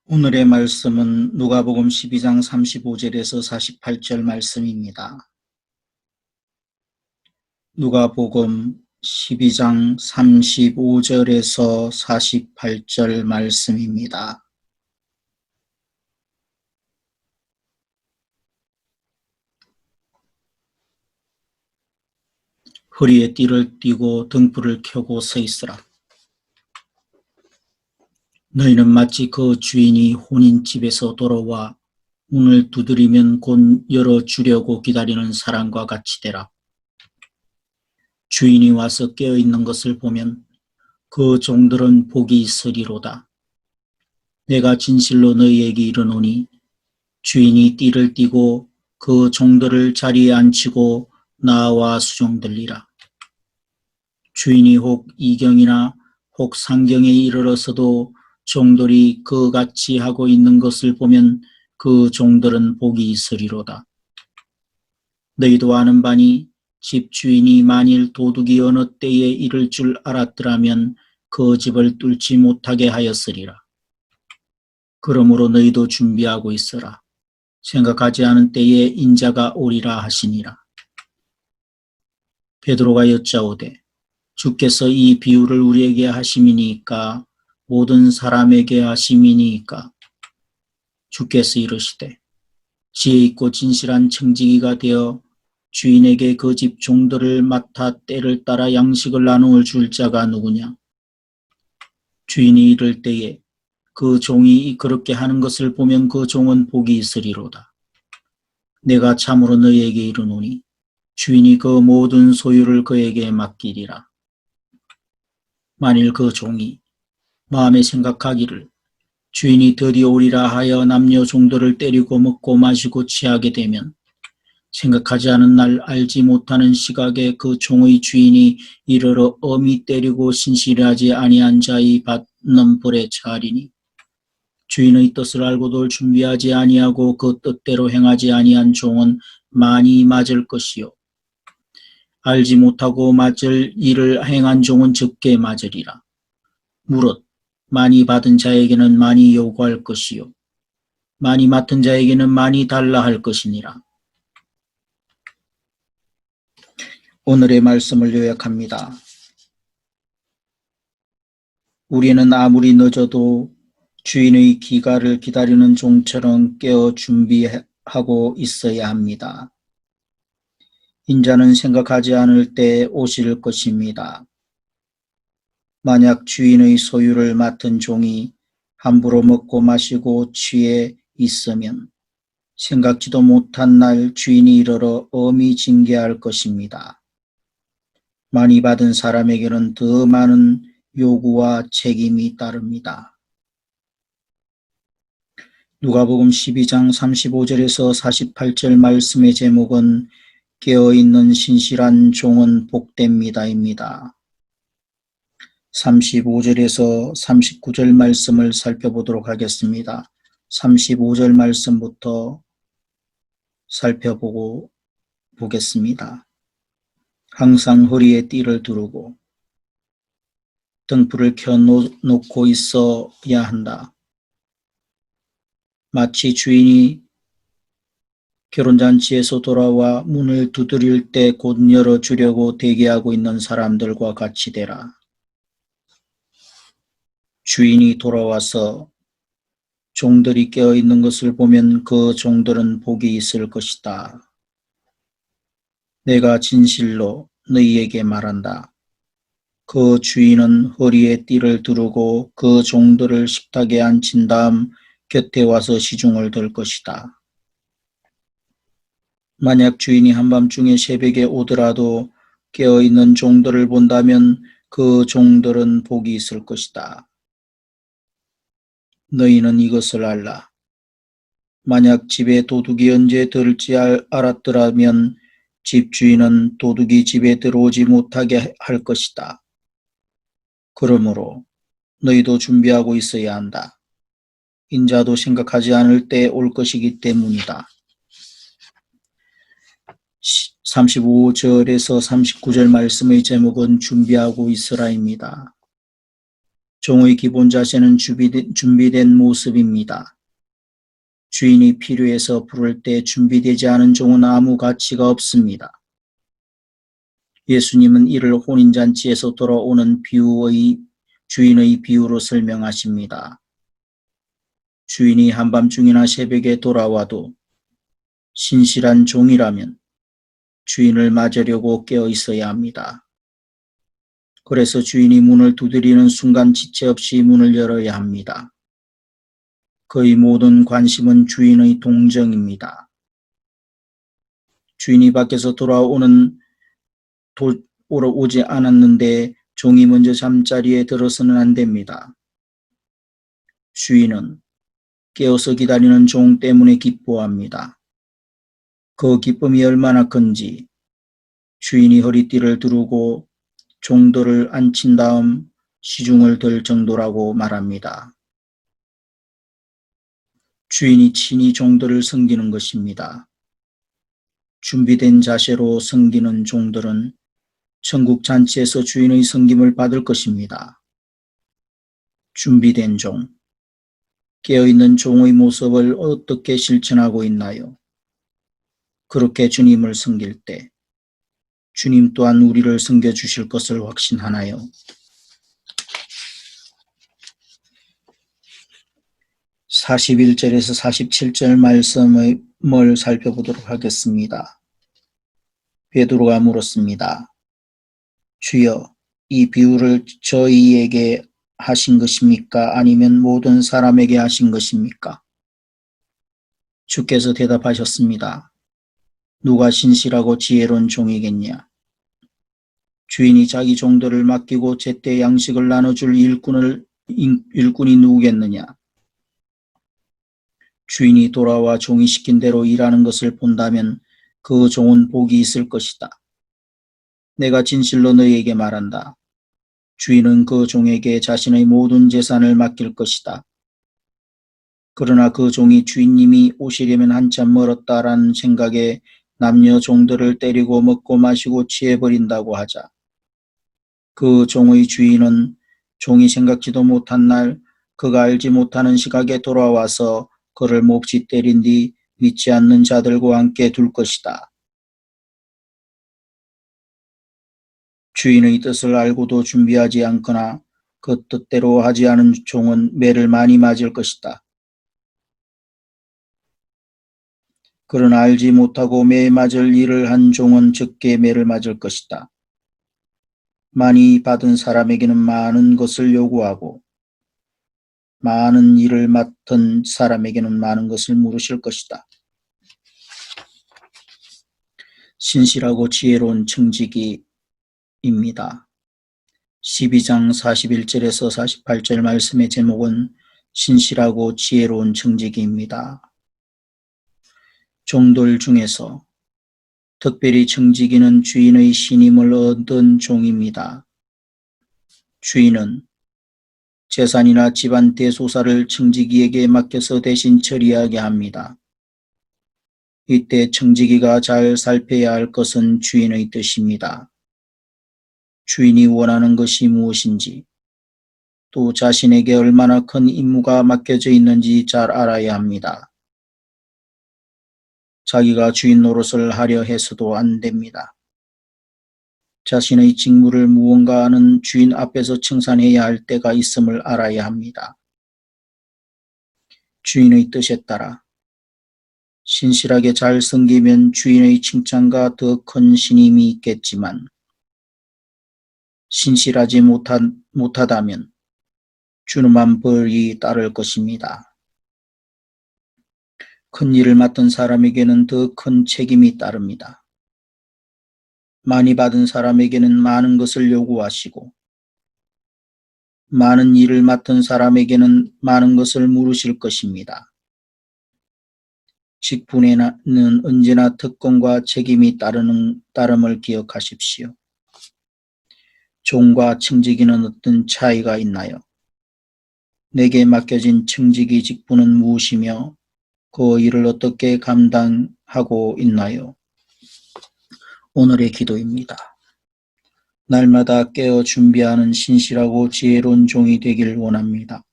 오늘의 말씀은 누가복음 12장 35절에서 48절 말씀입니다. 누가복음 12장 35절에서 48절 말씀입니다. 허리에 띠를 띠고 등불을 켜고 서 있으라. 너희는 마치 그 주인이 혼인집에서 돌아와 문을 두드리면 곧 열어주려고 기다리는 사람과 같이 되라. 주인이 와서 깨어있는 것을 보면 그 종들은 복이 있으리로다. 내가 진실로 너희에게 이르노니 주인이 띠를 띠고 그 종들을 자리에 앉히고 나와 수종들리라. 주인이 혹 이경이나 혹 상경에 이르러서도 종들이 그같이 하고 있는 것을 보면 그 종들은 복이 있으리로다. 너희도 아는 바니 집 주인이 만일 도둑이 어느 때에 이를 줄 알았더라면 그 집을 뚫지 못하게 하였으리라. 그러므로 너희도 준비하고 있어라. 생각하지 않은 때에 인자가 오리라 하시니라. 베드로가 여짜오되 주께서 이 비유를 우리에게 하심이니까 모든 사람에게 하심이니까. 주께서 이르시되 지혜 있고 진실한 청지기가 되어 주인에게 그 집 종들을 맡아 때를 따라 양식을 나누어 줄 자가 누구냐. 주인이 이를 때에 그 종이 그렇게 하는 것을 보면 그 종은 복이 있으리로다. 내가 참으로 너희에게 이르노니 주인이 그 모든 소유를 그에게 맡기리라. 만일 그 종이 마음에 생각하기를 주인이 드디어 오리라 하여 남녀 종들을 때리고 먹고 마시고 취하게 되면 생각하지 않은 날 알지 못하는 시각에 그 종의 주인이 이르러 엄히 때리고 신실하지 아니한 자의 받는 벌에 처하리니 주인의 뜻을 알고도 준비하지 아니하고 그 뜻대로 행하지 아니한 종은 많이 맞을 것이요 알지 못하고 맞을 일을 행한 종은 적게 맞으리라. 무릇 많이 받은 자에게는 많이 요구할 것이요 많이 맡은 자에게는 많이 달라 할 것이니라. 오늘의 말씀을 요약합니다. 우리는 아무리 늦어도 주인의 귀가를 기다리는 종처럼 깨어 준비하고 있어야 합니다. 인자는 생각하지 않을 때 오실 것입니다. 만약 주인의 소유를 맡은 종이 함부로 먹고 마시고 취해 있으면 생각지도 못한 날 주인이 이르러 엄히 징계할 것입니다. 많이 받은 사람에게는 더 많은 요구와 책임이 따릅니다. 누가복음 12장 35절에서 48절 말씀의 제목은 깨어있는 신실한 종은 복됩니다입니다. 35절에서 39절 말씀을 살펴보도록 하겠습니다. 35절 말씀부터 살펴보겠습니다. 항상 허리에 띠를 두르고 등불을 켜놓고 있어야 한다. 마치 주인이 결혼잔치에서 돌아와 문을 두드릴 때 곧 열어주려고 대기하고 있는 사람들과 같이 되라. 주인이 돌아와서 종들이 깨어있는 것을 보면 그 종들은 복이 있을 것이다. 내가 진실로 너희에게 말한다. 그 주인은 허리에 띠를 두르고 그 종들을 식탁에 앉힌 다음 곁에 와서 시중을 들 것이다. 만약 주인이 한밤중에 새벽에 오더라도 깨어있는 종들을 본다면 그 종들은 복이 있을 것이다. 너희는 이것을 알라. 만약 집에 도둑이 언제 들을지 알았더라면 집주인은 도둑이 집에 들어오지 못하게 할 것이다. 그러므로 너희도 준비하고 있어야 한다. 인자도 생각하지 않을 때 올 것이기 때문이다. 35절에서 39절 말씀의 제목은 준비하고 있으라입니다. 종의 기본 자세는 준비된 모습입니다. 주인이 필요해서 부를 때 준비되지 않은 종은 아무 가치가 없습니다. 예수님은 이를 혼인잔치에서 돌아오는 주인의 비유로 설명하십니다. 주인이 한밤중이나 새벽에 돌아와도 신실한 종이라면 주인을 맞으려고 깨어 있어야 합니다. 그래서 주인이 문을 두드리는 순간 지체 없이 문을 열어야 합니다. 그의 모든 관심은 주인의 동정입니다. 주인이 밖에서 오지 않았는데 종이 먼저 잠자리에 들어서는 안 됩니다. 주인은 깨어서 기다리는 종 때문에 기뻐합니다. 그 기쁨이 얼마나 큰지 주인이 허리띠를 두르고 종들을 앉힌 다음 시중을 들 정도라고 말합니다. 주인이 친히 종들을 섬기는 것입니다. 준비된 자세로 섬기는 종들은 천국 잔치에서 주인의 섬김을 받을 것입니다. 준비된 종, 깨어있는 종의 모습을 어떻게 실천하고 있나요? 그렇게 주님을 섬길 때 주님 또한 우리를 섬겨주실 것을 확신하나요? (41절에서 47절) 말씀을 살펴보도록 하겠습니다. 베드로가 물었습니다. 주여, 이 비유를 저희에게 하신 것입니까? 아니면 모든 사람에게 하신 것입니까? 주께서 대답하셨습니다. 누가 신실하고 지혜로운 종이겠냐? 주인이 자기 종들을 맡기고 제때 양식을 나눠줄 일꾼이 누구겠느냐? 주인이 돌아와 종이 시킨 대로 일하는 것을 본다면 그 종은 복이 있을 것이다. 내가 진실로 너희에게 말한다. 주인은 그 종에게 자신의 모든 재산을 맡길 것이다. 그러나 그 종이 주인님이 오시려면 한참 멀었다라는 생각에 남녀 종들을 때리고 먹고 마시고 취해버린다고 하자. 그 종의 주인은 종이 생각지도 못한 날 그가 알지 못하는 시각에 돌아와서 그를 몹시 때린 뒤 믿지 않는 자들과 함께 둘 것이다. 주인의 뜻을 알고도 준비하지 않거나 그 뜻대로 하지 않은 종은 매를 많이 맞을 것이다. 그러나 알지 못하고 매 맞을 일을 한 종은 적게 매를 맞을 것이다. 많이 받은 사람에게는 많은 것을 요구하고 많은 일을 맡은 사람에게는 많은 것을 물으실 것이다. 신실하고 지혜로운 청지기입니다. 12장 41절에서 48절 말씀의 제목은 신실하고 지혜로운 청지기입니다. 종들 중에서 특별히 청지기는 주인의 신임을 얻은 종입니다. 주인은 재산이나 집안 대소사를 청지기에게 맡겨서 대신 처리하게 합니다. 이때 청지기가 잘 살펴야 할 것은 주인의 뜻입니다. 주인이 원하는 것이 무엇인지, 또 자신에게 얼마나 큰 임무가 맡겨져 있는지 잘 알아야 합니다. 자기가 주인 노릇을 하려 해서도 안 됩니다. 자신의 직무를 무언가 하는 주인 앞에서称賛해야 할 때가 있음을 알아야 합니다. 주인의 뜻에 따라 신실하게 잘 섬기면 주인의 칭찬과 더 큰 신임이 있겠지만 신실하지 못하다면 준엄한 벌이 따를 것입니다. 큰 일을 맡은 사람에게는 더 큰 책임이 따릅니다. 많이 받은 사람에게는 많은 것을 요구하시고 많은 일을 맡은 사람에게는 많은 것을 물으실 것입니다. 직분에는 언제나 특권과 책임이 따름을 기억하십시오. 종과 청지기는 어떤 차이가 있나요? 내게 맡겨진 청지기 직분은 무엇이며 그 일을 어떻게 감당하고 있나요? 오늘의 기도입니다. 날마다 깨어 준비하는 신실하고 지혜로운 종이 되길 원합니다.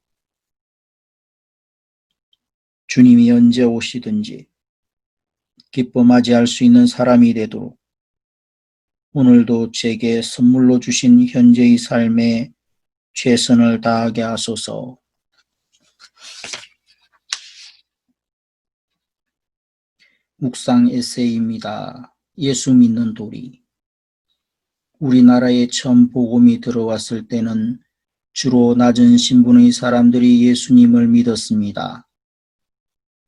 주님이 언제 오시든지 기뻐 맞이할 수 있는 사람이 되도록 오늘도 제게 선물로 주신 현재의 삶에 최선을 다하게 하소서. 묵상 에세이입니다. 예수 믿는 도리. 우리나라에 처음 복음이 들어왔을 때는 주로 낮은 신분의 사람들이 예수님을 믿었습니다.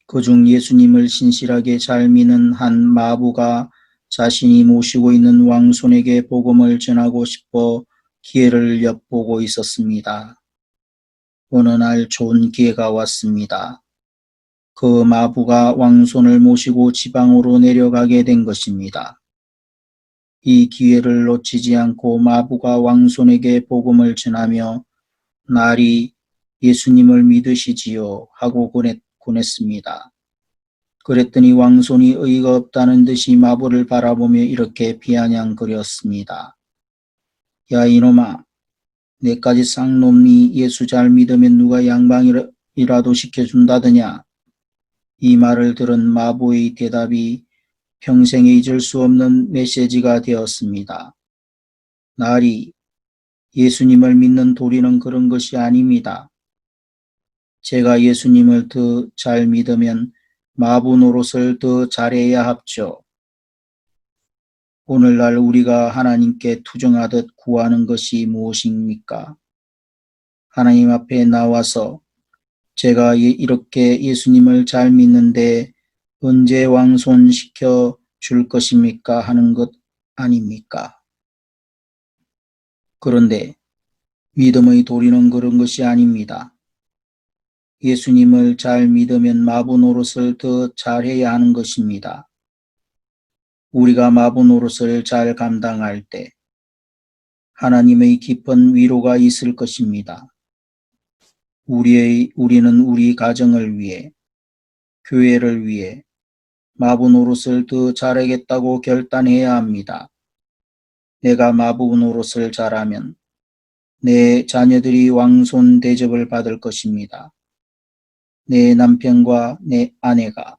그중 예수님을 신실하게 잘 믿는 한 마부가 자신이 모시고 있는 왕손에게 복음을 전하고 싶어 기회를 엿보고 있었습니다. 어느 날 좋은 기회가 왔습니다. 그 마부가 왕손을 모시고 지방으로 내려가게 된 것입니다. 이 기회를 놓치지 않고 마부가 왕손에게 복음을 전하며 날이 예수님을 믿으시지요 하고 권했습니다. 그랬더니 왕손이 의의가 없다는 듯이 마부를 바라보며 이렇게 비아냥거렸습니다. 야 이놈아, 내까지 쌍놈니 예수 잘 믿으면 누가 양방이라도 시켜준다더냐. 이 말을 들은 마부의 대답이 평생에 잊을 수 없는 메시지가 되었습니다. 날이 예수님을 믿는 도리는 그런 것이 아닙니다. 제가 예수님을 더 잘 믿으면 마부 노릇을 더 잘해야 합죠. 오늘날 우리가 하나님께 투정하듯 구하는 것이 무엇입니까? 하나님 앞에 나와서 제가 이렇게 예수님을 잘 믿는데 언제 왕손시켜 줄 것입니까? 하는 것 아닙니까? 그런데 믿음의 도리는 그런 것이 아닙니다. 예수님을 잘 믿으면 마부 노릇을 더 잘해야 하는 것입니다. 우리가 마부 노릇을 잘 감당할 때 하나님의 깊은 위로가 있을 것입니다. 우리는 우리 가정을 위해, 교회를 위해 마부 노릇을 더 잘하겠다고 결단해야 합니다. 내가 마부 노릇을 잘하면 내 자녀들이 왕손 대접을 받을 것입니다. 내 남편과 내 아내가,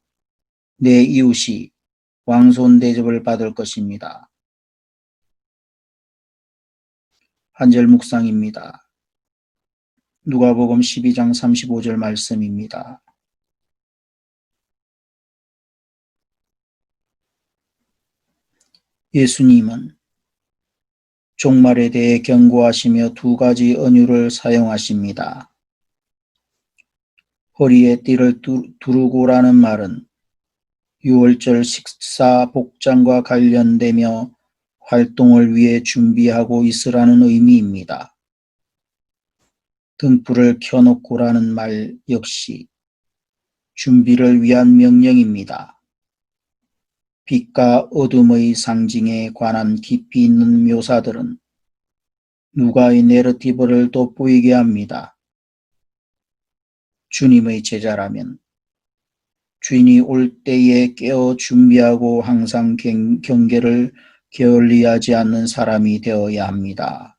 내 이웃이 왕손 대접을 받을 것입니다. 한 절 묵상입니다. 누가복음 12장 35절 말씀입니다. 예수님은 종말에 대해 경고하시며 두 가지 은유를 사용하십니다. 허리에 띠를 두르고라는 말은 유월절 식사 복장과 관련되며 활동을 위해 준비하고 있으라는 의미입니다. 등불을 켜놓고라는 말 역시 준비를 위한 명령입니다. 빛과 어둠의 상징에 관한 깊이 있는 묘사들은 누가의 내러티브를 돋보이게 합니다. 주님의 제자라면 주인이 올 때에 깨어 준비하고 항상 경계를 게을리하지 않는 사람이 되어야 합니다.